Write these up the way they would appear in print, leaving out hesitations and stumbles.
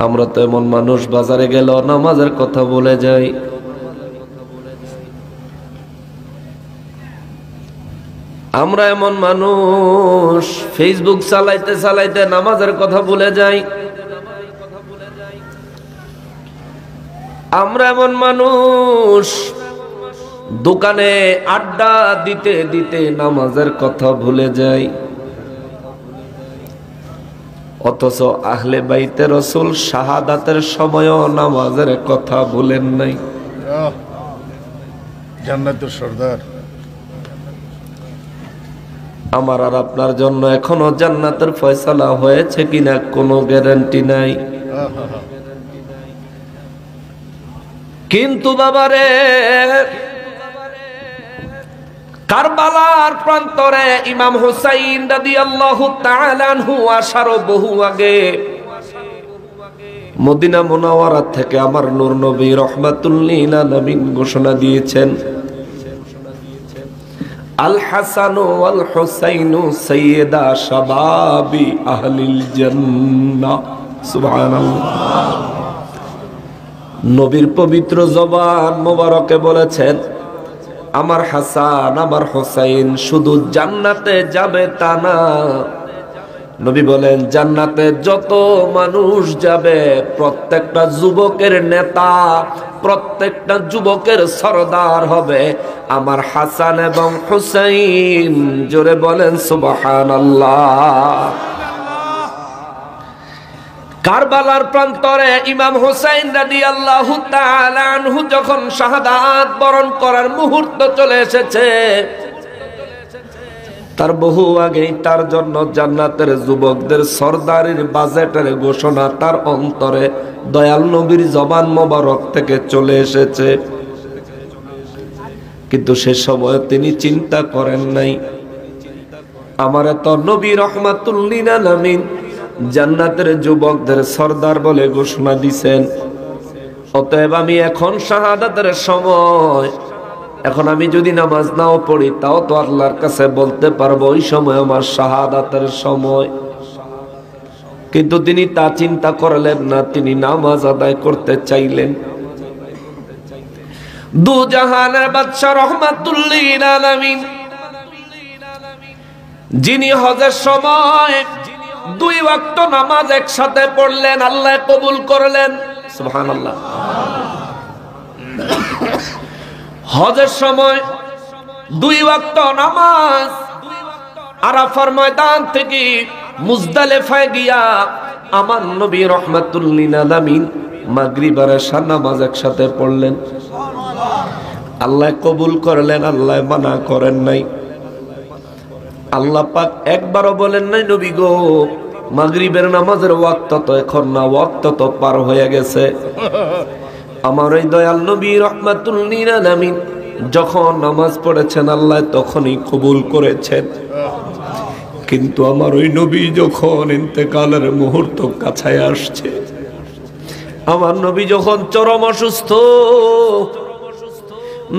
আমরা তো এমন মানুষ, বাজারে গেল নামাজের কথা বলে যাই। আমরা এমন মানুষ, ফেসবুক চালাইতে চালাইতে নামাজের কথা ভুলে যাই। আমরা এমন মানুষ, দোকানে আড্ডা দিতে দিতে নামাজের কথা ভুলে যাই। অথচ আহলে বাইতে রাসূল শাহাদাতের সময়ও নামাজের কথা ভুলেন নাই। জান্নাতের সরদার। আমার আর আপনার জন্য এখনো জান্নাতের ফয়সালা হয়েছে কিনা কোনো গ্যারান্টি নাই। কিন্তু বাবারে, কারবালার প্রান্তরে ইমাম হুসাইন রাদিয়াল্লাহু তাআলা আনহু আসার বহু আগে মদিনা মুনাওয়ারা থেকে আমার নূর নবী রাহমাতুল লিল আলামিন ঘোষণা দিয়েছেন, আল হাসান ওয়াল হুসাইন সাইয়্যিদা শাবাবি আহলিল জান্নাহ। সুবহানাল্লাহ। নবীর পবিত্র জবান মোবারকে বলেছেন, আমার হাসান আমার হুসাইন শুধু জান্নাতে যাবে তা না, নবী বলেন জান্নাতে যত মানুষ যাবে প্রত্যেকটা যুবকের নেতা, প্রত্যেকটা যুবকের সরদার হবে আমার হাসান এবং হুসাইন। জোরে বলেন সুবহানাল্লাহ। কারবালার প্রান্তরে ইমাম হুসাইন রাদিয়াল্লাহু তাআলা আনহু যখন শাহাদাত বরণ করার মুহূর্ত চলে এসেছে, তার বহু আগেই তার জন্য জান্নাতের যুবকদের সরদারির বাজেটের ঘোষণা তার অন্তরে দয়াল নবীর জবান মোবারক থেকে চলে এসেছে। কিন্তু সে সময় তিনি চিন্তা করেন নাই, আমার এত নবী রাহমাতুল লিল আলামিন জান্নাতের যুবকদের সরদার বলে ঘোষণা দিছেন, অতএব আমি এখন শাহাদাতের সময়, এখন আমি যদি নামাজ নাও পড়ি তাও তো আল্লাহর কাছে বলতে পারবো ওই সময় আমার শাহাদাতের সময়। কিন্তু তিনি তা চিন্তা করলেন না, তিনি নামাজ আদায় করতে চাইলেন। দু জাহানের বাদশা রাহমাতুল লিল আলামিন, যিনি হজের সময় 2 ওয়াক্ত নামাজ একসাথে পড়লেন, আল্লাহ কবুল করলেন। সুবহানাল্লাহ। হজের সময় 2 ওয়াক্ত নামাজ আরাফার ময়দান থেকে মুজদালিফায় গিয়া আমার নবী রাহমাতুল লিল আলামিন মাগরিব আর এশার নামাজ একসাথে পড়লেন। আল্লাহ কবুল করলেন, আল্লাহ মানা করেন নাই। আল্লাহ পাক একবারও বলেন নাই নবী গো মাগরিবের নামাজের ওয়াক্ত তো এখন না, ওয়াক্ত তো পার হয়ে গেছে। আমার ওই দয়াল নবী রাহমাতুল লিল আলামিন যখন নামাজ পড়েছেন আল্লাহ তখনই কবুল করেছেন। কিন্তু আমার ওই নবী যখন ইন্তেকালের মুহূর্ত কাছে আসছে, আমার নবী যখন চরম অসুস্থ,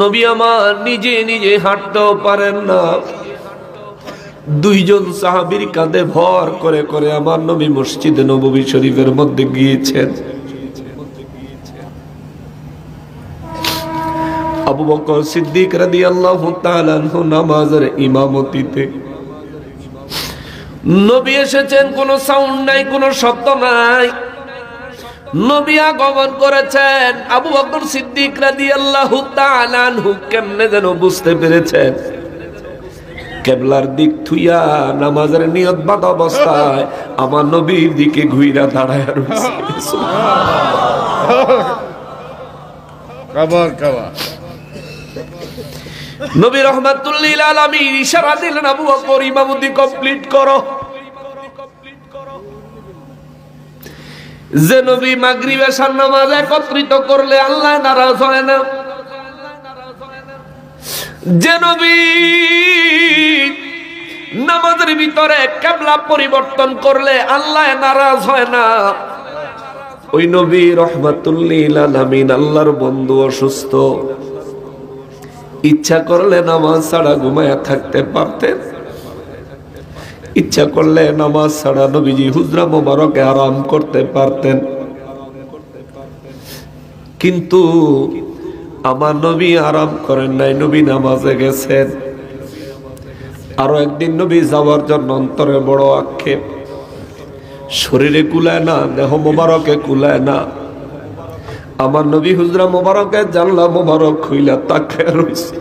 নবী আমার নিজে নিজে হাঁটতেও পারেন না, 2 জন সাহাবীর কাঁধে ভর করে করে আমার নবী মসজিদে নববী শরীফের মধ্যে গিয়েছেন। আবু বকর সিদ্দিক রাদিয়াল্লাহু তাআলা আনহু নামাজের ইমামতিতে, নবী এসেছেন, কোনো সাউন্ড নাই, কোনো শব্দ নাই, নবী আগমন করেছেন। আবু বকর সিদ্দিক রাদিয়াল্লাহু তাআলা আনহু কেমনে যেন বুঝতে পেরেছেন, কিবলার দিক থুইয়া নামাজের নিয়ত বাঁধা অবস্থায় আমার নবীর দিকে ঘুইরা দাঁড়ায় রয়েছে। নবী রাহমাতুল লিল আলামিন ইশারা দিলেন, আবু বকর ইমামতি কমপ্লিট করো। যে নবী মাগরিব এশার নামাজ একত্রিত করলে আল্লাহ নারাজ হয় না, যে নবী নামাজের ভিতরে কিবলা পরিবর্তন করলে আল্লাহ নারাজ হয় না, ওই নবী রাহমাতুল লিল আলামিন আল্লাহর বন্ধু অসুস্থ, ইচ্ছা করলে নামাজ ছাড়া ঘুমায়া থাকতে পারতেন, ইচ্ছা করলে নামাজ ছাড়া নবীজি হুজরা মোবারকে আরাম করতে পারতেন। কিন্তু আমার নবী আরাম করেন নাই, নবী নামাজে গেছেন। আরো একদিন নবী যাওয়ার জন্য অন্তরে বড় আক্ষেপ, শরীরে কুলায় না, দেহ মোবারকে কুলায় না। আমার নবী হুজরা মোবারকে জানলা মোবারক খুইলা তাকায় রইছে,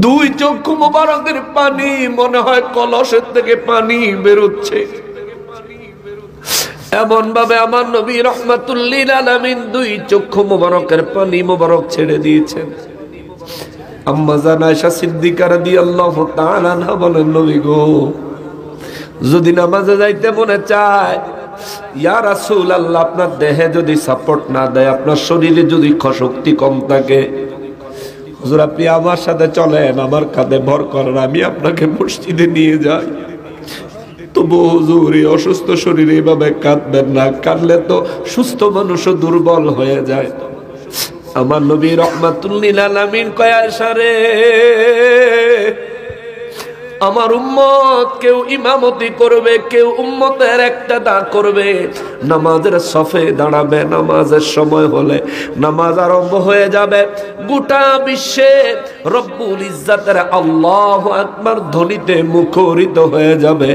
দুই চক্ষু মোবারকের পানি মনে হয় কলসের থেকে পানি বেরোচ্ছে। এমন ভাবে আমার নবী রাহমাতুল লিল আলামিন দুই চক্ষু মোবারকের পানি মোবারক ছেড়ে দিয়েছেন। আম্মা জান আয়েশা সিদ্দিকা রাদিয়াল্লাহু তাআলা আনহা বলেন, নবী গো, যদি নামাজে যাইতে মনে চায়, ইয়া রাসূলুল্লাহ, আপনার দেহে যদি সাপোর্ট না দেয়, আপনার শরীরে যদি শক্তি কম থাকে, হুজুর আপনি আমার সাথে চলেন, আমার কাঁধে ভর করেন, আমি আপনাকে মসজিদে নিয়ে যাই। তবু হুজুর এই অসুস্থ শরীরে এভাবে কাঁদবেন না, কাঁদলে তো সুস্থ মানুষও দুর্বল হয়ে যায়। আমার নবী রাহমাতুল লিল আলামিন কয়, আয়েশা রে, আমার উম্মত কেউ ইমামতি করবে, কেউ উম্মতের ইক্তাদা করবে, নামাজের সফে দাঁড়াবে, নামাজের সময় হলে নামাজ আরম্ভ হয়ে যাবে। গোটা বিশ্বে রব্বুল ইজ্জাতের আল্লাহু আকবার ধ্বনিতে মুখরিত হয়ে যাবে।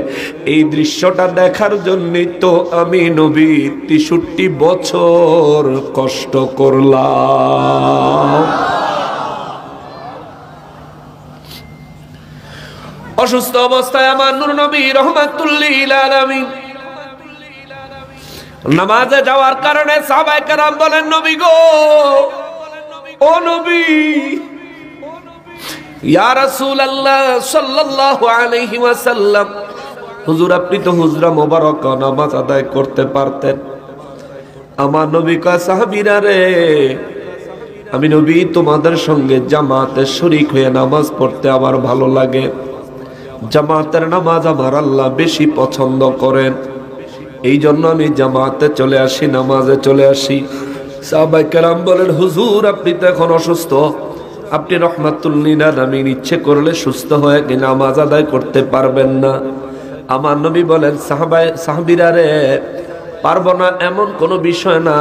এই দৃশ্যটা দেখার জন্যই তো আমি নবী ৬৩ বছর কষ্ট করলাম। অসুস্থ অবস্থায় আমার নূর নবী রাহমাতুল লিল আলামিন নামাজে যাওয়ার কারণে সাহাবায়ে কেরাম বলেন, নবী গো, ও নবী, ইয়া রাসূলুল্লাহ সাল্লাল্লাহু আলাইহি ওয়াসাল্লাম, হুজুর আপনি তো হুজরা মোবারক নামাজ আদায় করতে পারতেন। আমার নবী কয়, সাহাবীরা রে, আমি নবী তোমাদের সঙ্গে জামাতে শরীক হয়ে নামাজ পড়তে আমার ভালো লাগে। জামাতের নামাজ আমার আল্লাহ বেশি পছন্দ করেন, এই জন্য আমি জামাতে চলে আসি, নামাজে চলে আসি। সাহাবায়ে কেরাম বলেন, হুজুর আপনি তো এখন অসুস্থ, আপনি রাহমাতুল লিল আলামিন ইচ্ছে করলে সুস্থ হয়ে কি নামাজ আদায় করতে পারবেন না? আমার নবী বলেন, সাহাবীরা রে, পারবো না এমন কোনো বিষয় না,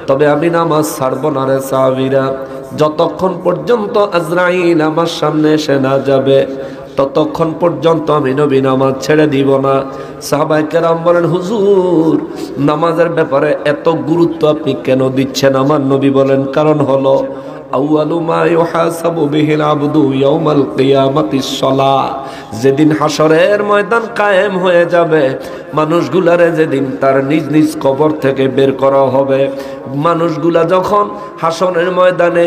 তবে আমি নামাজ ছাড়বো না রে সাহাবীরা, যতক্ষণ পর্যন্ত আজরাইল আমার সামনে এসে না যাবে ততক্ষণ পর্যন্ত আমি নবী নামাজ ছেড়ে দিব না। সাহাবায়ে কেরাম বলেন, হুজুর নামাজের ব্যাপারে এত গুরুত্ব আপনি কেন দিচ্ছেন? আমার নবী বলেন, কারণ হলো আউয়ালু মা ইউহাসাবু বিহিল আবদু ইয়াউমাল কিয়ামাতিস সালাহ, যেদিন হাসরের ময়দান কায়েম হয়ে যাবে, মানুষগুলারে যেদিন তার নিজ নিজ কবর থেকে বের করা হবে, মানুষগুলা যখন হাসরের ময়দানে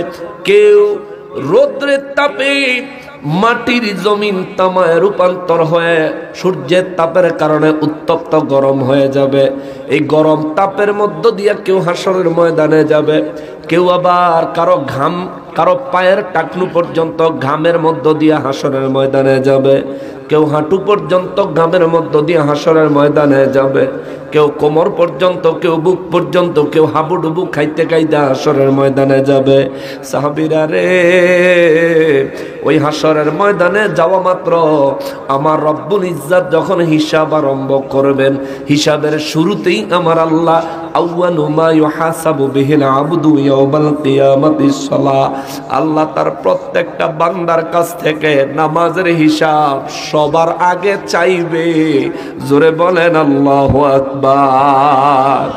কেউ রৌদ্রের তাপে মাটির জমিন তামায় রূপান্তর হয়ে সূর্যের তাপের কারণে উত্তপ্ত গরম হয়ে যাবে, এই গরম তাপের মধ্য দিয়ে কেউ হাসরের ময়দানে যাবে, কেউ আবার কারো পায়ের টাকনু পর্যন্ত ঘামের মধ্য দিয়ে হাসরের ময়দানে যাবে, কেউ হাঁটু পর্যন্ত ঘামের মধ্য দিয়ে হাসরের ময়দানে যাবে, কেউ কোমর পর্যন্ত, কেউ বুক পর্যন্ত, কেউ হাবুডুবু খাইতে খাইতে হাসরের ময়দানে যাবে। সাহাবীরা রে, ওই হাসরের ময়দানে যাওয়া মাত্র আমার রব্বুল ইজ্জাত যখন হিসাব আরম্ভ করবেন, হিসাবের শুরুতেই আমার আল্লাহ আউয়ালু মা ইউহাসাবু বিহিল আবদু ইয়াউমাল কিয়ামাতিস সালাহ, আল্লাহ তার প্রত্যেকটা বান্দার কাছ থেকে নামাজের হিসাব সবার আগে চাইবে। জোরে বলেন আল্লাহু আকবার।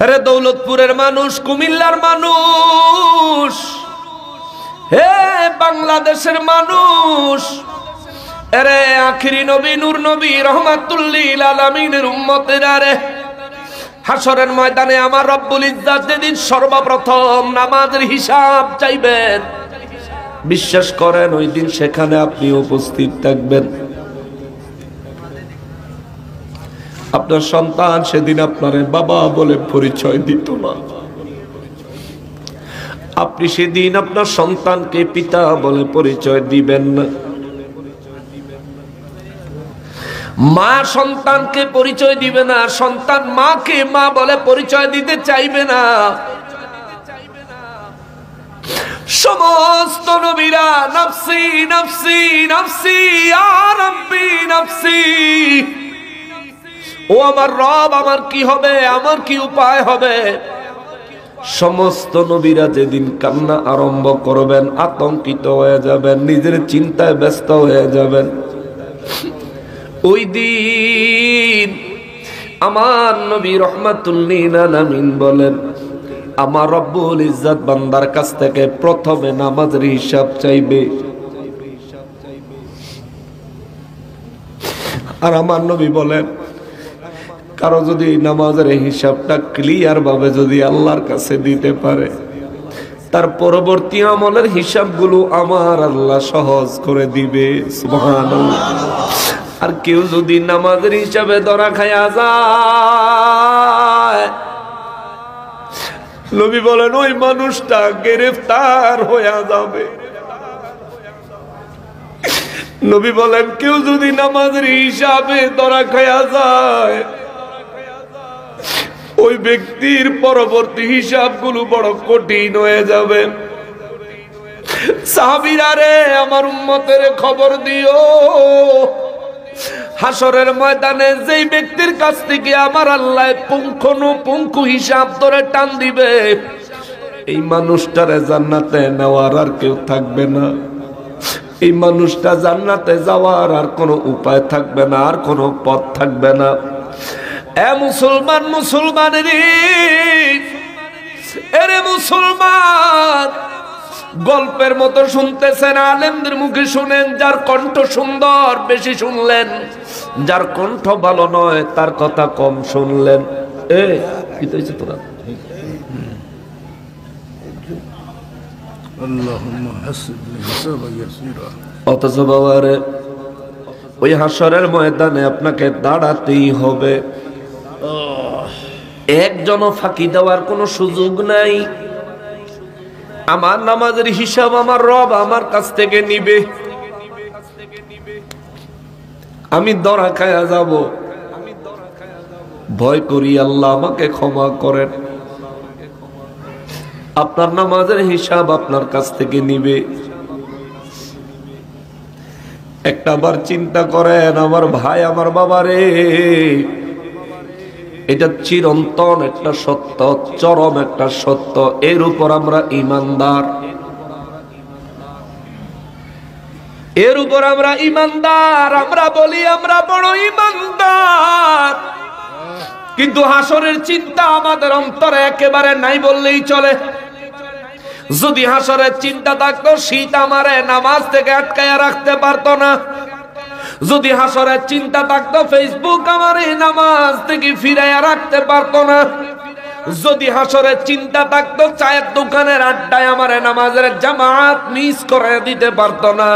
আরে দৌলতপুরের মানুষ, কুমিল্লার মানুষ, হে বাংলাদেশের মানুষ, আরে আখিরি নবী নূর নবী রাহমাতুল লিল আলামিনের উম্মতেরা রে, হাসরের ময়দানে আমার রব্বুল ইজ্জাত যেদিন সর্বপ্রথম নামাজের হিসাব চাইবেন, বিশ্বাস করেন ওই দিন সেখানে আপনি উপস্থিত থাকবেন। আপনার সন্তান সেদিন আপনারে বাবা বলে পরিচয় দিত না, আপনি সেদিন আপনার সন্তানকে পিতা বলে পরিচয় দিবেন না, মা সন্তানকে পরিচয় দিবে না, সন্তান মাকে মা বলে পরিচয় দিতে চাইবে না। সমস্ত নবীরা নফসি নফসি নফসি ইয়া রাব্বি নফসি, ও আমার রব, আমার কি হবে, আমার কি উপায় হবে? সমস্ত নবীরা যেদিন কান্না আরম্ভ করবেন, আতঙ্কিত হয়ে যাবেন, নিজের চিন্তায় ব্যস্ত হয়ে যাবেন, ওই দিন আমার নবী রহমাতুল লিল আলামিন বলেন, আমার রব্বুল ইজ্জত বান্দার কাছ থেকে প্রথমে নামাজের হিসাব চাইবে। আর আমার নবী বলেন, কারো যদি নামাজের হিসাবটা ক্লিয়ার ভাবে যদি আল্লাহর কাছে দিতে পারে, তার পরবর্তী আমলের হিসাবগুলো আমার আল্লাহ সহজ করে দিবে। সুবহানাল্লাহ। আর কেউ যদি নামাজের হিসাবে ধরা খায়া যায়, নবী বলেন ওই মানুষটা গ্রেফতার হয়ে যাবে। নবী বলেন কেউ যদি নামাজের হিসাবে ধরা খায়া যায়, ওই ব্যক্তির পরবর্তী হিসাবগুলো বড় কঠিন হয়ে যাবে। সাহাবীরা রে, আমার উম্মতের খবর দিও, হাসরের ময়দানে যেই ব্যক্তির কাছ থেকে আমার আল্লাহ পুঙ্খানুপুঙ্খু হিসাব ধরে টান দিবে, এই মানুষটারে জান্নাতে নেওয়ার আর কেউ থাকবে না। এই মানুষটা জান্নাতে যাওয়ার আর কোনো উপায় থাকবে না, আর কোনো পথ থাকবে না। এ মুসলমান, মুসলমানের এরে মুসলমান, গল্পের মতো শুনতেছেন, আলেমদের মুখে শুনেন, যার কণ্ঠ সুন্দর বেশি শুনলেন, যার কণ্ঠ ভালো নয় তার কথা কম শুনলেন। এ কি হইছে তোরা? অথচ বাবারে, ওই হাসরের ময়দানে আপনাকে দাঁড়াতেই হবে। একজনও ফাঁকি দেওয়ার কোনো সুযোগ নাই। আমার নামাজের হিসাব আমার রব আমার কাছ থেকে নিবে। আমি ধরা খায়া যাব, ভয় করি আল্লাহ আমাকে ক্ষমা করেন। আপনার নামাজের হিসাব আপনার কাছ থেকে নিবে। একটা বার চিন্তা করেন, আমার ভাই, আমার বাবা রে, এটা চিরন্তন একটা সত্য, চরম একটা সত্য। এর উপর আমরা ঈমানদার, এর উপর আমরা ঈমানদার। আমরা বলি আমরা বড় ঈমানদার, কিন্তু হাসরের চিন্তা আমাদের অন্তরে একেবারে নাই বললেই চলে। যদি হাসরের চিন্তা থাকতো, শীত আমারে নামাজ থেকে আটকায়া রাখতে পারতো না। যদি হাসরের চিন্তা থাকতো, ফেসবুক আমার এই নামাজ থেকে ফিরাইয়া রাখতে পারতো না। যদি হাসরের চিন্তা থাকতো, চায়ের দোকানের আড্ডায় আমার নামাজের জামাত মিস করে দিতে পারতো না।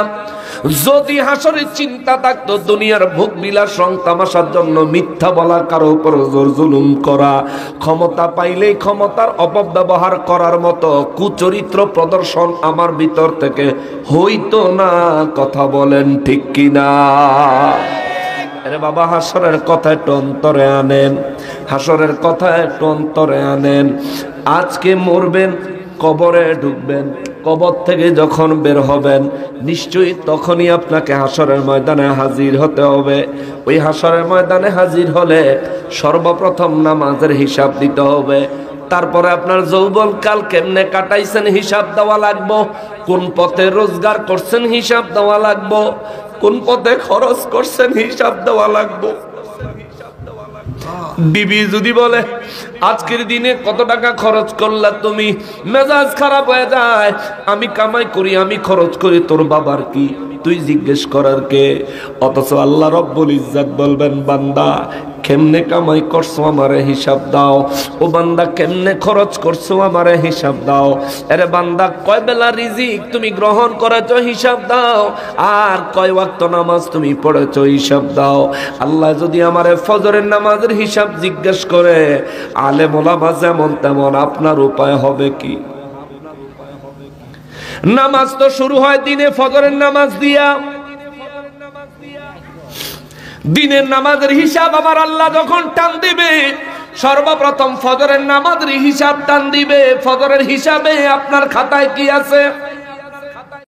যদি হাসরের চিন্তা থাকতো, দুনিয়ার ভোগ বিলাস রং তামাশার জন্য মিথ্যা বলা, কারো উপর জোর জুলুম করা, ক্ষমতা পাইলেই ক্ষমতার অপব্যবহার করার মতো কুচরিত্র প্রদর্শন আমার ভিতর থেকে হইতো না। কথা বলেন ঠিক কিনা? আরে বাবা, হাসরের কথা একটু অন্তরে আনেন, হাসরের কথা একটু অন্তরে আনেন। আজকে মরবেন, কবরে ঢুকবেন, কবর থেকে যখন বের হবেন, নিশ্চয়ই তখনই আপনাকে হাসরের ময়দানে হাজির হতে হবে। ওই হাসরের ময়দানে হাজির হলে সর্বপ্রথম নামাজের হিসাব দিতে হবে। তারপরে আপনার যৌবনকাল কেমনে কাটাইছেন হিসাব দেওয়া লাগবো। কোন পথে রোজগার করছেন হিসাব দেওয়া লাগবো। কোন পথে খরচ করছেন হিসাব দেওয়া লাগবো। বিবি যদি বলে আজকের দিনে কত টাকা খরচ করলা তুমি, মেজাজ খারাপ হয়ে যায়। আমি কামাই করি, আমি খরচ করি, তোর বাবার কি, তুই জিজ্ঞেস করার কে? অথচ আল্লাহ রব্বুল ইজ্জত বলবেন, বান্দা কেমনে কামাই করছো আমারে হিসাব দাও। ও বান্দা কেমনে খরচ করছো আমারে হিসাব দাও। আরে বান্দা কয় বেলা রিজিক তুমি গ্রহণ করেছো হিসাব দাও। আর কয় ওয়াক্ত নামাজ তুমি পড়েছো হিসাব দাও। আল্লাহ যদি আমারে ফজরের নামাজের হিসাব জিজ্ঞেস করে, আলেম ওলামা যেমন তেমন, আপনার উপায় হবে কি? নামাজ তো শুরু হয় দিনে ফজরের নামাজ দিয়া। দিনের নামাজের হিসাব আমার আল্লাহ যখন টান দিবে, সর্বপ্রথম ফজরের নামাজের হিসাব টান দিবে। ফজরের হিসাবে আপনার খাতায় কি আছে?